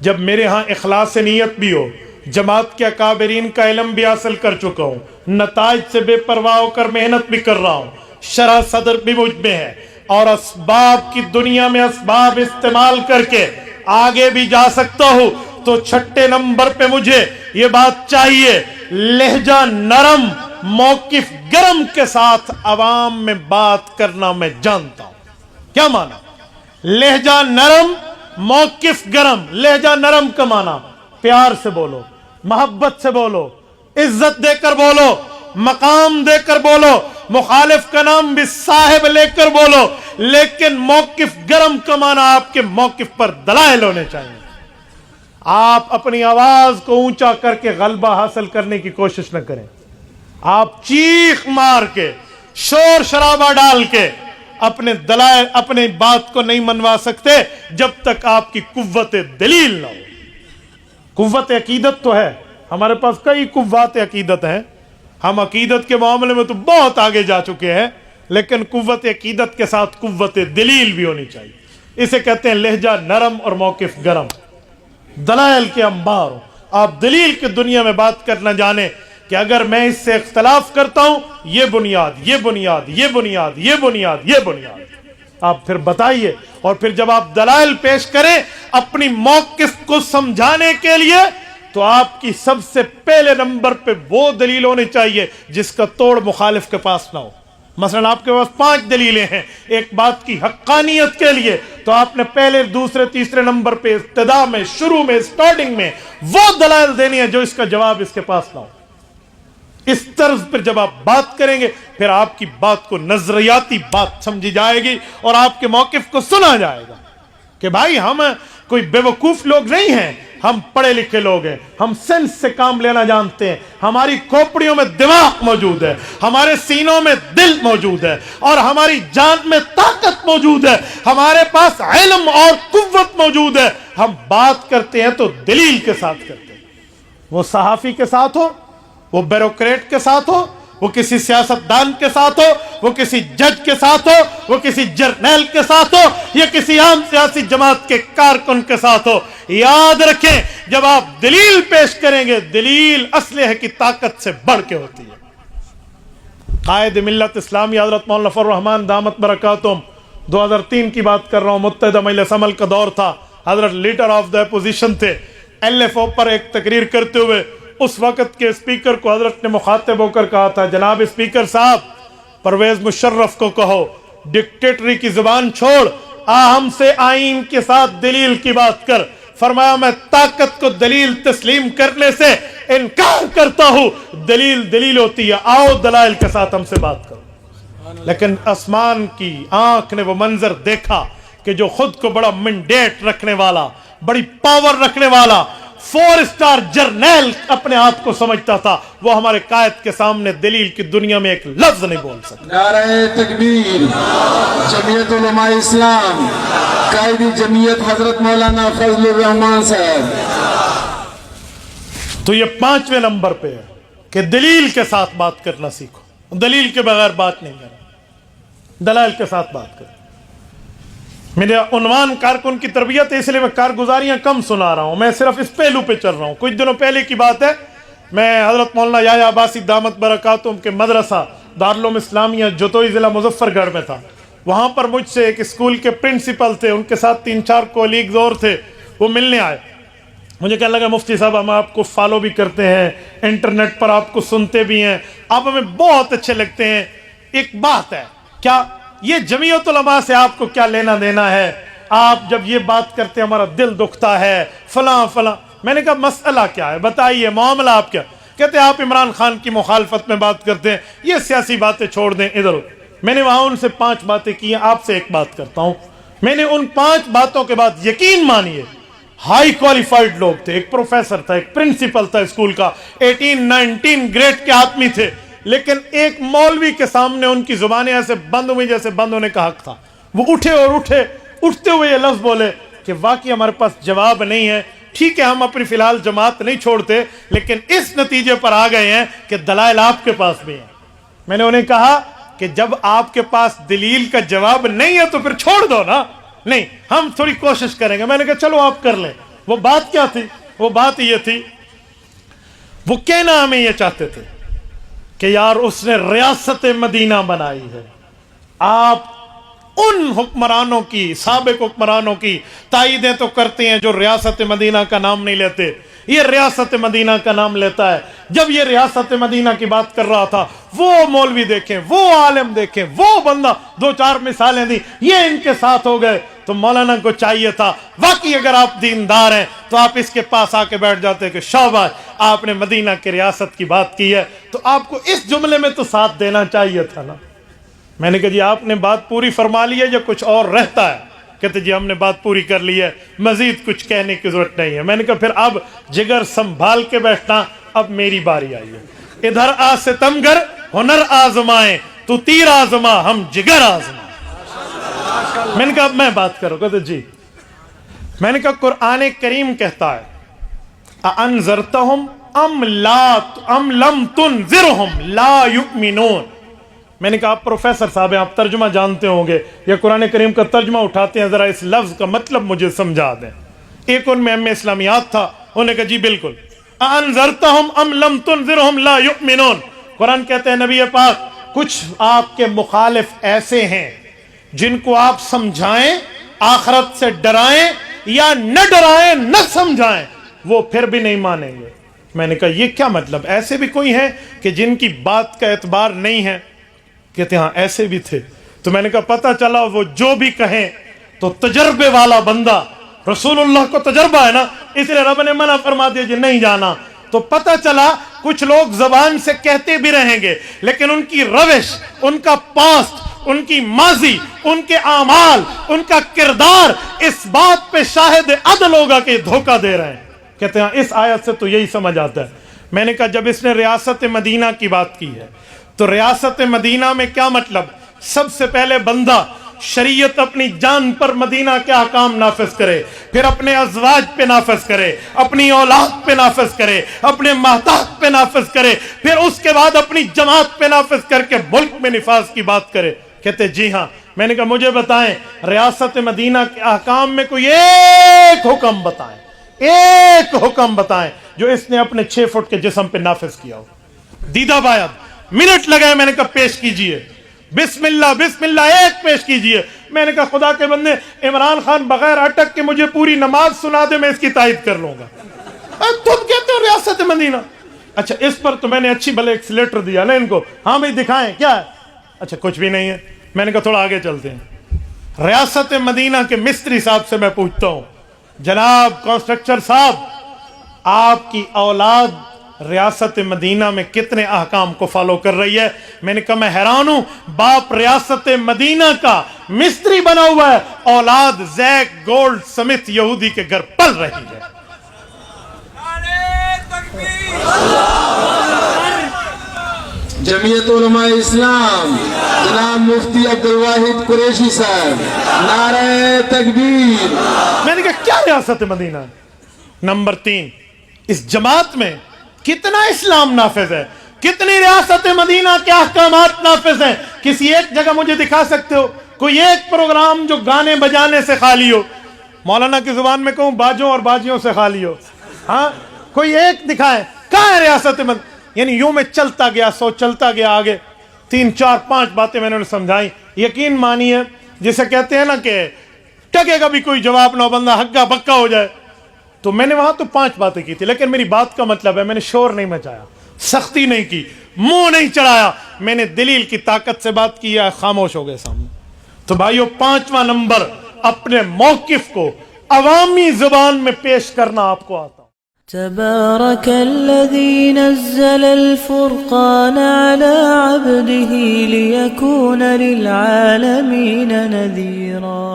جب میرے ہاں اخلاص نیت بھی ہو، جماعت کے اکابرین کا علم بھی حاصل کر چکا ہوں، نتائج سے بے پرواہ ہو کر محنت بھی کر رہا ہوں، شرح صدر بھی مجھ میں ہے، اور اسباب کی دنیا میں اسباب استعمال کر کے آگے بھی جا سکتا ہوں، تو چھٹے نمبر پہ مجھے یہ بات چاہیے، لہجہ نرم موقف گرم کے ساتھ عوام میں بات کرنا میں جانتا ہوں۔ کیا معنی؟ لہجہ نرم موقف گرم۔ لہجہ نرم کا معنی پیار سے بولو، محبت سے بولو، عزت دے کر بولو، مقام دے کر بولو، مخالف کا نام بھی صاحب لے کر بولو، لیکن موقف گرم کا معنی آپ کے موقف پر دلائل ہونے چاہیے۔ آپ اپنی آواز کو اونچا کر کے غلبہ حاصل کرنے کی کوشش نہ کریں، آپ چیخ مار کے شور شرابہ ڈال کے اپنے دلائل اپنے بات کو نہیں منوا سکتے جب تک آپ کی قوت دلیل نہ ہو۔ قوت عقیدت تو ہے، ہمارے پاس کئی قوت عقیدت ہیں، ہم عقیدت کے معاملے میں تو بہت آگے جا چکے ہیں، لیکن قوت عقیدت کے ساتھ قوت دلیل بھی ہونی چاہیے۔ اسے کہتے ہیں لہجہ نرم اور موقف گرم، دلائل کے انبار ہو۔ آپ دلیل کی دنیا میں بات کرنا جانیں کہ اگر میں اس سے اختلاف کرتا ہوں، یہ بنیاد، یہ بنیاد، یہ بنیاد، یہ بنیاد، یہ بنیاد، آپ پھر بتائیے، اور پھر جب آپ دلائل پیش کریں اپنی موقف کو سمجھانے کے لیے، تو آپ کی سب سے پہلے نمبر پہ وہ دلیل ہونی چاہیے جس کا توڑ مخالف کے پاس نہ ہو۔ مثلا آپ کے پاس 5 دلیلیں ہیں ایک بات کی حقانیت کے لیے، تو آپ نے پہلے، دوسرے، تیسرے نمبر پہ ابتدا میں، شروع میں، سٹارٹنگ میں وہ دلائل دینی ہے جو اس کا جواب اس کے پاس نہ ہو۔ اس طرز پر جب آپ بات کریں گے، پھر آپ کی بات کو نظریاتی بات سمجھی جائے گی اور آپ کے موقف کو سنا جائے گا کہ بھائی ہم کوئی بے وقوف لوگ نہیں ہیں، ہم پڑھے لکھے لوگ ہیں، ہم سینس سے کام لینا جانتے ہیں، ہماری کھوپڑیوں میں دماغ موجود ہے، ہمارے سینوں میں دل موجود ہے، اور ہماری جان میں طاقت موجود ہے، ہمارے پاس علم اور قوت موجود ہے۔ ہم بات کرتے ہیں تو دلیل کے ساتھ کرتے ہیں، وہ صحافی کے ساتھ ہو، وہ بیوروکریٹ کے ساتھ ہو، وہ کسی سیاستدان کے ساتھ ہو، وہ کسی جج کے ساتھ ہو، وہ کسی جرنیل کے ساتھ ہو، یا کسی عام سیاسی جماعت کے کارکن کے ساتھ ہو، یاد رکھیں جب آپ دلیل پیش کریں گے، دلیل اسلحے کی طاقت سے بڑھ کے ہوتی ہے۔ قائد ملت اسلامی حضرت مولانا فضل الرحمان دامت برکاتہم، 2003 کی بات کر رہا ہوں، متحدہ مجلس عمل کا دور تھا، حضرت لیڈر آف دا اپوزیشن تھے، LFO پر ایک تقریر کرتے ہوئے اس وقت کے اسپیکر کو حضرت نے مخاطب ہو کر کہا تھا، جناب اسپیکر صاحب، پرویز مشرف کو کہو ڈکٹیٹری کی زبان چھوڑ، ہم سے آئین کے ساتھ دلیل کی بات کر۔ فرمایا میں طاقت کو دلیل تسلیم کرنے سے انکار کرتا ہوں، دلیل دلیل ہوتی ہے، آؤ دلائل کے ساتھ ہم سے بات کرو۔ لیکن آسمان کی آنکھ نے وہ منظر دیکھا کہ جو خود کو بڑا مینڈیٹ رکھنے والا، بڑی پاور رکھنے والا، 4 اسٹار جرنیل اپنے آپ کو سمجھتا تھا، وہ ہمارے قائد کے سامنے دلیل کی دنیا میں ایک لفظ نہیں بول سکتا۔ نعرہ تکبیر، جمعیت علماء اسلام، قائدی جمعیت حضرت مولانا فضل الرحمان صاحب۔ تو یہ 5ویں نمبر پہ ہے کہ دلیل کے ساتھ بات کرنا سیکھو، دلیل کے بغیر بات نہیں کرنا، دلائل کے ساتھ بات کرو۔ میرا عنوان کارکن کی تربیت ہے، اس لیے میں کارگزاریاں کم سنا رہا ہوں، میں صرف اس پہلو پہ چل رہا ہوں۔ کچھ دنوں پہلے کی بات ہے، میں حضرت مولانا یحییٰ عباسی دامت برکاتہم کے مدرسہ دارالعلوم اسلامیہ جتوئی ضلع مظفر گڑھ میں تھا۔ وہاں پر مجھ سے ایک اسکول کے پرنسپل تھے، ان کے ساتھ 3-4 کولیگز اور تھے، وہ ملنے آئے۔ مجھے کہنے لگا مفتی صاحب ہم آپ کو فالو بھی کرتے ہیں، انٹرنیٹ پر آپ کو سنتے بھی ہیں، آپ ہمیں بہت اچھے لگتے ہیں، ایک بات ہے، کیا یہ جمعیت علماء سے آپ کو کیا لینا دینا ہے؟ آپ جب یہ بات کرتے ہیں ہمارا دل دکھتا ہے، فلاں فلاں۔ میں نے کہا مسئلہ کیا ہے، بتائیے معاملہ آپ کیا؟ کہتے ہیں آپ عمران خان کی مخالفت میں بات کرتے ہیں، یہ سیاسی باتیں چھوڑ دیں ادھر۔ میں نے وہاں ان سے 5 باتیں کی ہیں، آپ سے ایک بات کرتا ہوں۔ میں نے ان 5 باتوں کے بعد یقین مانیے، ہائی کوالیفائڈ لوگ تھے، ایک پروفیسر تھا، ایک پرنسپل تھا اسکول کا، 18-19 گریڈ کے آدمی تھے، لیکن ایک مولوی کے سامنے ان کی زبانیں ایسے بند ہوئی جیسے بند ہونے کا حق تھا۔ وہ اٹھتے ہوئے یہ لفظ بولے کہ واقعی ہمارے پاس جواب نہیں ہے، ٹھیک ہے ہم اپنی فی الحال جماعت نہیں چھوڑتے، لیکن اس نتیجے پر آ گئے ہیں کہ دلائل آپ کے پاس بھی ہیں۔ میں نے انہیں کہا کہ جب آپ کے پاس دلیل کا جواب نہیں ہے تو پھر چھوڑ دو نا۔ نہیں، ہم تھوڑی کوشش کریں گے۔ میں نے کہا چلو آپ کر لیں۔ وہ بات کیا تھی؟ وہ بات یہ تھی، وہ کہنا ہمیں یہ چاہتے تھے کہ یار اس نے ریاست مدینہ بنائی ہے، آپ ان حکمرانوں کی، سابق حکمرانوں کی تائیدیں تو کرتے ہیں جو ریاست مدینہ کا نام نہیں لیتے، یہ ریاست مدینہ کا نام لیتا ہے۔ جب یہ ریاست مدینہ کی بات کر رہا تھا، وہ مولوی دیکھیں، وہ عالم دیکھیں، وہ بندہ، دو چار مثالیں دی، یہ ان کے ساتھ ہو گئے۔ تو مولانا کو چاہیے تھا، واقعی اگر آپ دیندار ہیں تو آپ اس کے پاس آ کے بیٹھ جاتے کہ شاباش، آپ نے مدینہ کی ریاست کی بات کی ہے تو آپ کو اس جملے میں تو ساتھ دینا چاہیے تھا نا۔ میں نے کہا جی آپ نے بات پوری فرما لی ہے یا کچھ اور رہتا ہے؟ کہتے جی ہم نے بات پوری کر لی ہے، مزید کچھ کہنے کی ضرورت نہیں ہے۔ میں نے کہا پھر اب جگر سنبھال کے بیٹھنا، اب میری باری آئی ہے۔ ادھر آ ستمگر ہنر آزمائیں، تو تیر آزما ہم جگر آزمائیں۔ میں نے کہا اب میں بات کروں، کہتے جی۔ میں نے کہا قرآن کریم کہتا ہے اَأَنذَرْتَهُمْ أَمْ لَمْ تُنذِرْهُمْ لَا يُؤْمِنُونَ۔ میں نے کہا آپ پروفیسر صاحب ہیں، آپ ترجمہ جانتے ہوں گے، یا قرآن کریم کا ترجمہ اٹھاتے ہیں، ذرا اس لفظ کا مطلب مجھے سمجھا دیں۔ ایک ان میں اسلامیات تھا، انہوں نے کہا جی بالکل، اَأَنذَرْتَهُمْ أَمْ لَمْ تُنذِرْهُمْ لَا يُؤْمِنُونَ۔ قرآن کہتے ہیں نبی پاک کچھ آپ کے مخالف ایسے ہیں جن کو آپ سمجھائیں، آخرت سے ڈرائیں یا نہ ڈرائیں نہ سمجھائیں، وہ پھر بھی نہیں مانیں گے۔ میں نے کہا یہ کیا مطلب؟ ایسے بھی کوئی ہیں کہ جن کی بات کا اعتبار نہیں ہے؟ کہتے ہاں ایسے بھی تھے۔ تو میں نے کہا پتہ چلا وہ جو بھی کہیں تو تجربے والا بندہ، رسول اللہ کو تجربہ ہے نا، اس لیے رب نے منع فرما دیا جی نہیں جانا۔ تو پتہ چلا کچھ لوگ زبان سے کہتے بھی رہیں گے لیکن ان کی روش، ان کا پاسٹ، ان کی ماضی، ان کے اعمال، ان کا کردار اس بات پہ شاہد عدل ہوگا کہ دھوکہ دے رہے ہیں۔ کہتے ہیں اس آیت سے تو یہی سمجھ آتا ہے۔ میں نے کہا جب اس نے ریاست مدینہ کی بات کی ہے تو ریاست مدینہ میں کیا مطلب؟ سب سے پہلے بندہ شریعت اپنی جان پر مدینہ کے احکام نافذ کرے، پھر اپنے ازواج پہ نافذ کرے، اپنی اولاد پہ نافذ کرے، اپنے محتاج پہ نافذ کرے، پھر اس کے بعد اپنی جماعت پہ نافذ کر کے ملک میں نفاذ کی بات کرے۔ کہتے جی ہاں۔ میں نے کہا مجھے بتائیں ریاست مدینہ کے احکام میں کوئی ایک حکم بتائیں، ایک حکم بتائیں جو اس نے اپنے 6 فٹ کے جسم پہ نافذ کیا ہو۔ دیدہ بایاد منٹ لگائے، میں نے کہا پیش کیجئے، بسم اللہ بسم اللہ، ایک پیش کیجئے۔ میں نے کہا خدا کے بندے عمران خان بغیر اٹک کے مجھے پوری نماز سنا دے، میں اس کی تائید کر لوں گا۔ تم کہتے ہو ریاست مدینہ؟ اچھا اس پر تو میں نے اچھی بھلے ایکسیلیٹر دیا نا ان کو، ہاں بھائی دکھائیں کیا ہے؟ اچھا کچھ بھی نہیں ہے۔ میں نے کہا تھوڑا آگے چلتے ہیں۔ ریاست مدینہ کے مستری صاحب سے میں پوچھتا ہوں، جناب کنسٹرکٹر صاحب، آپ کی اولاد ریاست مدینہ میں کتنے احکام کو فالو کر رہی ہے؟ میں نے کہا میں حیران ہوں، باپ ریاست مدینہ کا مستری بنا ہوا ہے، اولاد زیک گولڈ سمتھ یہودی کے گھر پل رہی ہے۔ جمعیت علماء اسلام جناب مفتی عبدالواحد قریشی صاحب، نعرہ تکبیر۔ میں نے کہا کیا ریاست مدینہ؟ نمبر 3، اس جماعت میں کتنا اسلام نافذ ہے، کتنی ریاست مدینہ کے احکامات نافذ ہیں؟ کسی ایک جگہ مجھے دکھا سکتے ہو کوئی ایک پروگرام جو گانے بجانے سے خالی ہو؟ مولانا کی زبان میں کہوں باجوں اور باجیوں سے خالی ہو؟ ہاں کوئی ایک دکھائے، کہاں ہے ریاست مدینہ؟ یعنی یوں میں چلتا گیا، چلتا گیا آگے، 3 4 5 باتیں میں نے سمجھائی۔ یقین مانیے جسے کہتے ہیں نا کہ ٹکے گا بھی کوئی جواب نہ، بندہ ہگا بکا ہو جائے، تو میں نے وہاں تو 5 باتیں کی تھی، لیکن میری بات کا مطلب ہے میں نے شور نہیں مچایا، سختی نہیں کی، منہ نہیں چڑھایا، میں نے دلیل کی طاقت سے بات کی ہے، خاموش ہو گئے سامنے۔ تو بھائیو 5واں نمبر، اپنے موقف کو عوامی زبان میں پیش کرنا آپ کو آتا۔ تبارك الذي نزل الفرقان على عبده ليكون للعالمين نذيرا